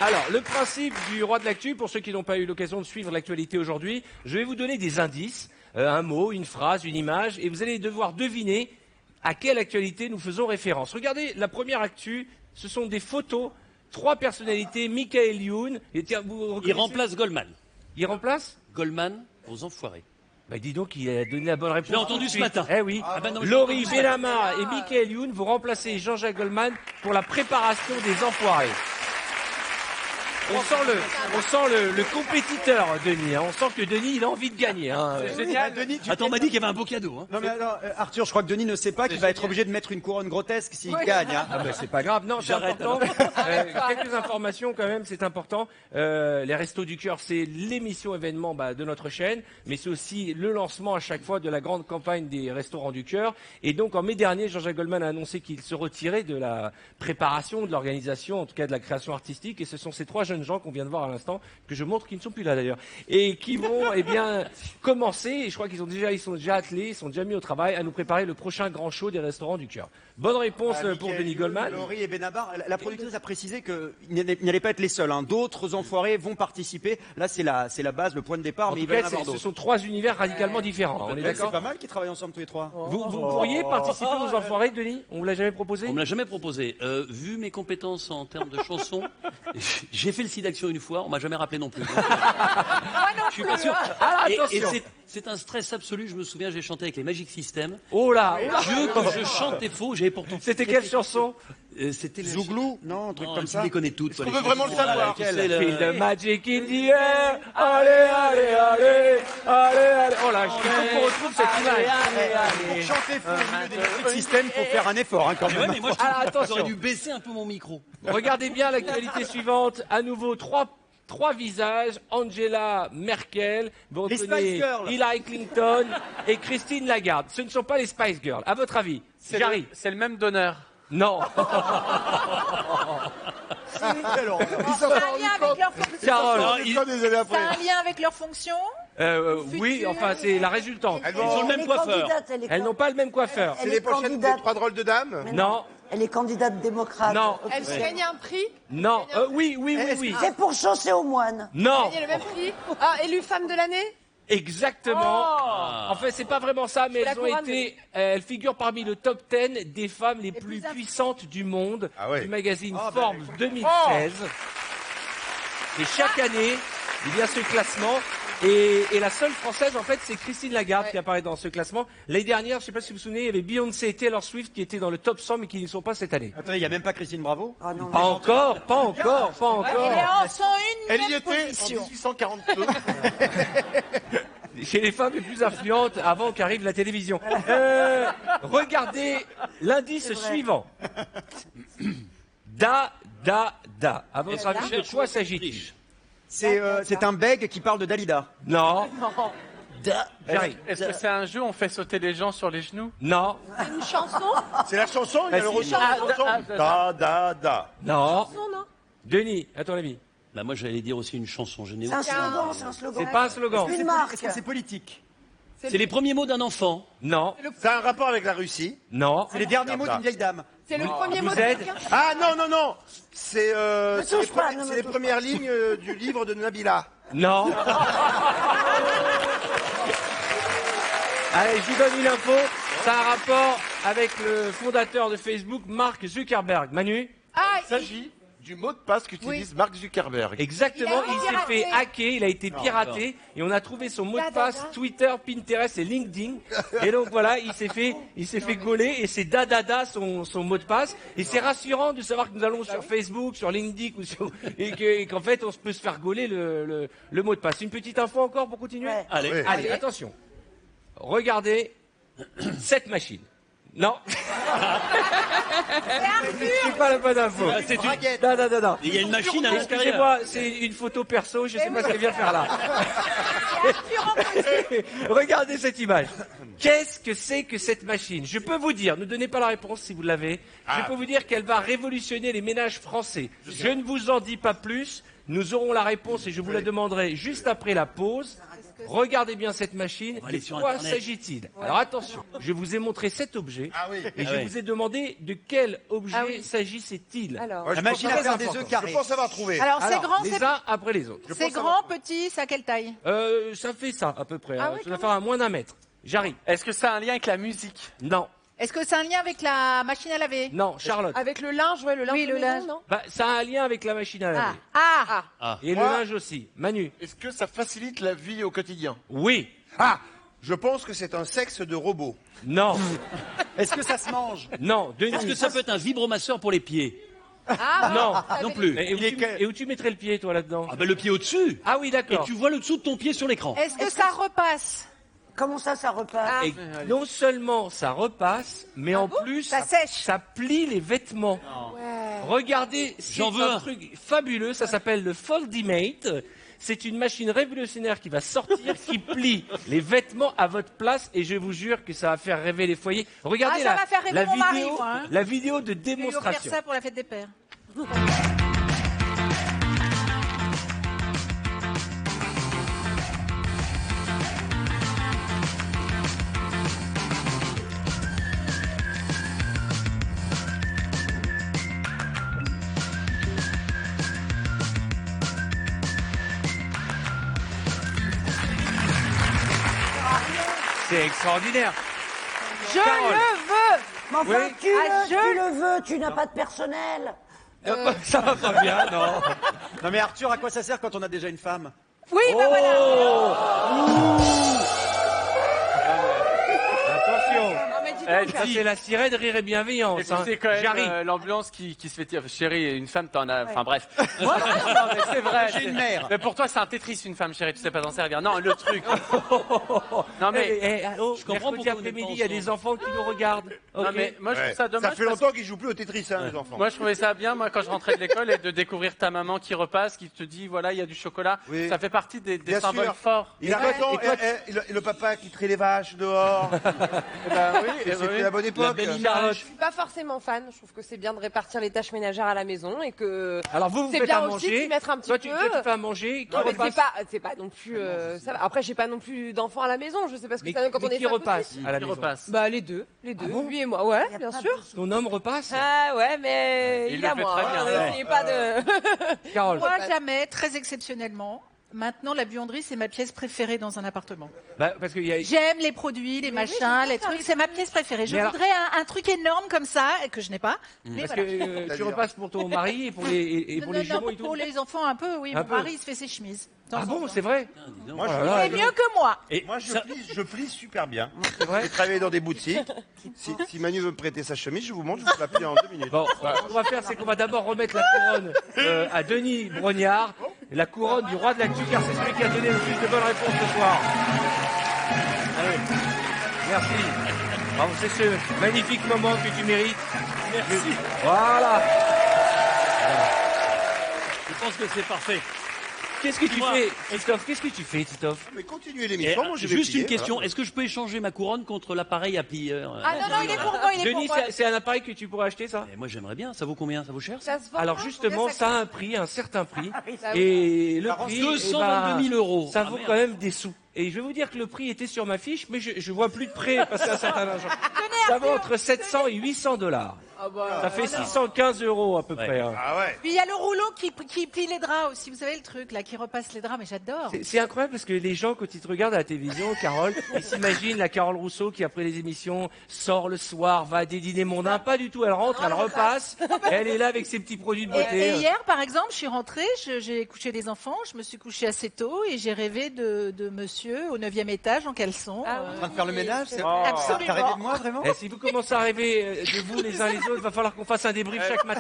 Alors, le principe du roi de l'actu, pour ceux qui n'ont pas eu l'occasion de suivre l'actualité aujourd'hui, je vais vous donner des indices, un mot, une phrase, une image, et vous allez devoir deviner à quelle actualité nous faisons référence. Regardez, la première actu, ce sont des photos, 3 personnalités, Michael Youn. Et tiens, Il remplace Goldman. Il remplace Goldman aux enfoirés. Bah dis donc, il a donné la bonne réponse. Je l'ai entendu ce matin. Eh oui. Laurie Benama et Michael Youn vont remplacer Jean-Jacques Goldman pour la préparation des enfoirés. On sent le compétiteur, Denis. Hein. On sent que Denis, il a envie de gagner. Hein. C'est génial. Denis, Attends, on m'a dit qu'il y avait un beau cadeau. Hein. Non mais alors, Arthur, je crois que Denis ne sait pas qu'il va être obligé de mettre une couronne grotesque s'il gagne. Hein. Ah ben c'est pas grave, non, c'est important. Quelques informations quand même, c'est important. Les Restos du Cœur, c'est l'émission événement de notre chaîne, mais c'est aussi le lancement à chaque fois de la grande campagne des Restaurants du Cœur. Et donc en mai dernier, Jean-Jacques Goldman a annoncé qu'il se retirait de la préparation, de l'organisation, en tout cas de la création artistique. Et ce sont ces 3 jeunes gens qu'on vient de voir à l'instant, que je montre, qui ne sont plus là d'ailleurs, et qui vont commencer, et je crois qu'ils sont déjà attelés, ils sont déjà mis au travail à nous préparer le prochain grand show des Restaurants du Cœur. Bonne réponse pour Denis Goldman. Laurie et Benabar, la productrice a précisé qu'ils n'allaient pas être les seuls. Hein. D'autres enfoirés vont participer. Là, c'est la base, le point de départ, mais il va y en avoir d'autres. Ce sont 3 univers radicalement différents. On est d'accord ? C'est pas mal qu'ils travaillent ensemble tous les 3. Vous pourriez participer aux enfoirés, Denis ? On vous l'a jamais proposé ? On me l'a jamais proposé. Vu mes compétences en termes de chansons, j'ai fait le site d'action une fois, on m'a jamais rappelé non plus. Je suis pas sûr. Et c'est un stress absolu. Je me souviens, j'ai chanté avec les Magic System. Oh là, Dieu que je chantais faux, j'avais pourtant. C'était quelle chanson ? C'était Zouglou, non, un truc comme ça. Tu les connais toutes. On veut vraiment le savoir. Feel the magic in the air. Allez, allez, allez, allez, allez. Oh là, je veux qu'on retrouve cette image. Pour chanter faux au milieu des musiques système, il faut faire un effort hein, quand Ouais, même. mais moi, attention. j'aurais dû baisser un peu mon micro. Regardez bien l'actualité suivante. À nouveau, trois visages. Angela Merkel, vous Les Spice retenez Girls. Hillary Clinton et Christine Lagarde. Ce ne sont pas les Spice Girls. À votre avis, Jarry ? C'est le même donneur. Non. Ils s'en sont rendus compte. Carole. Ils sont des années après. Ça a un lien avec leur fonction? Oui, enfin, c'est la résultante. Elles Ils ont vont- le même coiffeur. Elles n'ont pas le même coiffeur. C'est les prochaines des 3 drôles de dames. Non, Elle est candidate démocrate. non, Elle gagne un prix? non. Oui. C'est pour chausser aux moines. Non, Gagner le même prix? Ah, élue femme de l'année? exactement. En fait, c'est pas vraiment ça, mais la elles ont couronne. été, elles figurent parmi le top 10 des femmes les plus plus puissantes du monde Ah ouais. du magazine Forbes 2016. Et chaque année, il y a ce classement. Et la seule française, en fait, c'est Christine Lagarde qui apparaît dans ce classement. L'année dernière, je ne sais pas si vous vous souvenez, il y avait Beyoncé et Taylor Swift qui étaient dans le top 100, mais qui n'y sont pas cette année. Attendez, il n'y a même pas Christine Bravo. Ah non, Pas encore. Il est en 101 Elle y même était en position. 1842. Chez les femmes les plus influentes avant qu'arrive la télévision. Regardez l'indice suivant. Da. À votre avis, de quoi s'agit-il? C'est un bègue qui parle de Dalida. Non. J'arrive. Est-ce que c'est un jeu où on fait sauter les gens sur les genoux? Non. Une chanson? C'est la chanson, il y a le retour de la chanson. Da. Non. Non. Denis, à ton avis? Bah moi j'allais dire aussi une chanson. Je n'ai c'est un aucun- slogan, c'est un slogan. C'est pas un slogan. Une marque. Est-ce que c'est politique? C'est les premiers mots d'un enfant. Non. Ça a un rapport avec la Russie. Non. C'est les derniers mots d'une vieille dame. C'est le premier mot Vous de êtes quelqu'un? Ah non. C'est touche pas, ne me c'est les touche premières lignes du livre de Nabila. Non. Allez, je vous donne une info. Ça a un rapport avec le fondateur de Facebook, Mark Zuckerberg. Manu? Ah, Il s'agit du mot de passe qu'utilise Mark Zuckerberg. Exactement, Il a il été s'est fait piraté. hacker, il a été piraté et on a trouvé son mot de Da. passe Twitter, Pinterest et LinkedIn. Et donc voilà, il s'est fait gauler et c'est da son mot de passe. Et c'est rassurant de savoir que nous allons sur Facebook, sur LinkedIn et qu'en fait on peut se faire gauler le mot de passe. Une petite info encore pour continuer? Ouais. Allez. Oui. Allez, attention. Regardez cette machine. Non. C'est pas la bonne info. C'est une- Non. Il y a une machine à l'intérieur. Excusez-moi, c'est une photo perso, je sais pas ce qu'elle vient faire là. Regardez cette image. Qu'est-ce que c'est que cette machine? Je peux vous dire, ne donnez pas la réponse si vous l'avez, je peux vous dire qu'elle va révolutionner les ménages français. Je ne vous en dis pas plus, nous aurons la réponse et je vous la demanderai juste après la pause. Regardez bien cette machine. On va aller De sur quoi Internet. s'agit-il? Alors attention, je vous ai montré cet objet Ah oui. et je ouais. vous ai demandé de quel objet Ah oui. s'agissait-il. Alors, Ouais, La je pense machine à avoir- faire des important. œufs carrés. Je pense avoir trouvé. Alors, c'est Alors, grand, les c'est uns après les autres. c'est grand, petit, c'est à quelle taille? Ça fait ça à peu près. Ah hein. ouais, Ça doit quand faire à moins d'1 mètre. J'arrive. Est-ce que ça a un lien avec la musique? Non, Est-ce que c'est un lien avec la machine à laver? non, Charlotte. avec le linge, ouais, le linge Oui, de le maison, linge. non? Bah, ça a un lien avec la machine à laver. Et Moi- le linge aussi. Manu. Est-ce que ça facilite la vie au quotidien? Oui. Ah, je pense que c'est un sexe de robot. Non. Est-ce que ça se mange? Non. Denis. Est-ce que ça peut être un vibromasseur pour les pieds? Non. Non plus. Et où tu mettrais le pied, toi, là-dedans? Ah ben le pied au-dessus. Ah oui, Et d'accord. tu vois le dessous de ton pied sur l'écran. Est-ce que ça repasse? Comment ça repart? Et non seulement ça repasse, mais en plus, Ça sèche. ça plie les vêtements. Regardez, c'est J'en veux un un. truc fabuleux, ça s'appelle le Foldimate. C'est une machine révolutionnaire qui va sortir, qui plie les vêtements à votre place et je vous jure que ça va faire rêver les foyers. Regardez Ah, ça va faire rêver la mon mari, vidéo, moi, hein. la vidéo de Je vais lui offrir démonstration. ça pour la fête des pères. C'est extraordinaire. Je Carole. le veux! Mais enfin, Oui. tu je- le veux, tu n'as pas de personnel. Ça va pas bien, non. Non mais Arthur, à quoi ça sert quand on a déjà une femme? Oui, bah voilà! Attention. Non, mais dis Eh, donc, Ça, c'est la sirène rire et bienveillance. Et puis hein. c'est quand même J'arrive. l'ambulance qui se fait dire, chérie, une femme t'en as. Enfin bref. Non, mais c'est vrai. J'ai une mère. Mais pour toi, c'est un Tetris, une femme, chérie, tu sais pas t'en servir. Non, le truc. Non, mais. Allô, Je comprends mercredi pourquoi on après-midi, est pas il y a des enfants qui nous regardent. Non, Ok. mais moi, je trouve Ouais. ça dommage. Ça fait parce longtemps qu'ils jouent plus au Tetris, hein, les enfants. Moi, je trouvais ça bien, moi, quand je rentrais de l'école, et de découvrir ta maman qui repasse, qui te dit, voilà, il y a du chocolat. Oui. Ça fait partie des Bien symboles sûr. forts. Il a raison. Et le papa qui traite les vaches dehors. Ben oui, C'était la bonne La époque. belle je image. suis pas forcément fan. Je trouve que c'est bien de répartir les tâches ménagères à la maison et que. Alors vous C'est faites bien à aussi manger. d'y mettre un petit toi, peu. tu fais à manger. Qui Non, mais repasse c'est pas non plus. Ça va. Après, j'ai pas non plus d'enfants à la maison. Je sais pas ce que Mais, ça donne quand mais on est qui femme repasse aussi. à la Qui maison repasse. Bah les deux, lui et moi. Ouais, Y a bien pas sûr. de- Ton homme repasse Ah ouais, mais Il il le a fait moi. très bien, hein, ouais. n'essayez pas de. Carole. Moi, jamais, très exceptionnellement. Maintenant, la buanderie, c'est ma pièce préférée dans un appartement. Bah, parce qu'il y a. J'aime les produits, les machins, les trucs. C'est ma pièce préférée. Je Mais alors- voudrais un truc énorme comme ça, que je n'ai pas. Mais Parce voilà. que tu repasses pour ton mari et pour les, et pour Non, les non, jumeaux et tout. pour les enfants, un peu, oui. Un Mon peu. mari, il se fait ses chemises. de temps Ah en bon, temps. c'est vrai. Moi, Oh là là, Il est mieux que moi. Et Moi, je plie super bien. c'est vrai. J'ai travaillé dans des boutiques. Si Manu veut me prêter sa chemise, je vous montre, je vous la plie en 2 minutes. Bon, ce qu'on va faire, c'est qu'on va d'abord remettre la couronne à Denis Brognard, la couronne du roi de l'actu, car c'est celui qui a donné le plus de bonnes réponses ce soir. Allez, merci. Bravo, c'est ce magnifique moment que tu mérites. Merci. Voilà. je pense que c'est parfait. Qu'est-ce que tu Dis-moi. fais, Titoff? Qu'est-ce que tu fais, Titoff? Mais continuez Et, l'émission, moi je vais juste plier, une question. voilà. Est-ce que je peux échanger ma couronne contre l'appareil à plieur Ah non, non, il est pour moi, il est Denis, pour moi. c'est un appareil que tu pourrais acheter, ça? Moi, j'aimerais bien. Ça vaut combien? Ça vaut cher? Ça se vend Alors pas, justement, combien ça a un prix, un certain prix, Ça et le prix, 222 000 euros. ça Ah, vaut merde. quand même des sous. Et je vais vous dire que le prix était sur ma fiche, mais je vois plus de près parce qu'un certain argent. Ça vaut entre 700 et 800 $. Ah bah, Ça fait 615 € à peu Ouais. près. hein. Ah ouais. Puis il y a le rouleau qui plie les draps aussi. Vous savez le truc là, qui repasse les draps, mais j'adore. C'est incroyable parce que les gens, quand ils te regardent à la télévision, Carole, ils s'imaginent la Carole Rousseau qui, après les émissions, sort le soir, va à des dîners mondains. Pas du tout. Elle rentre, elle repasse. Et elle est là avec ses petits produits de beauté. Et hier, par exemple, je suis rentrée, j'ai couché les enfants, je me suis couchée assez tôt et j'ai rêvé de monsieur au 9e étage en caleçon. Ah En train de faire le ménage, c'est Absolument. T'as rêvé de moi, vraiment? Et si vous commencez à rêver de vous les uns les autres, va falloir qu'on fasse un débrief chaque matin.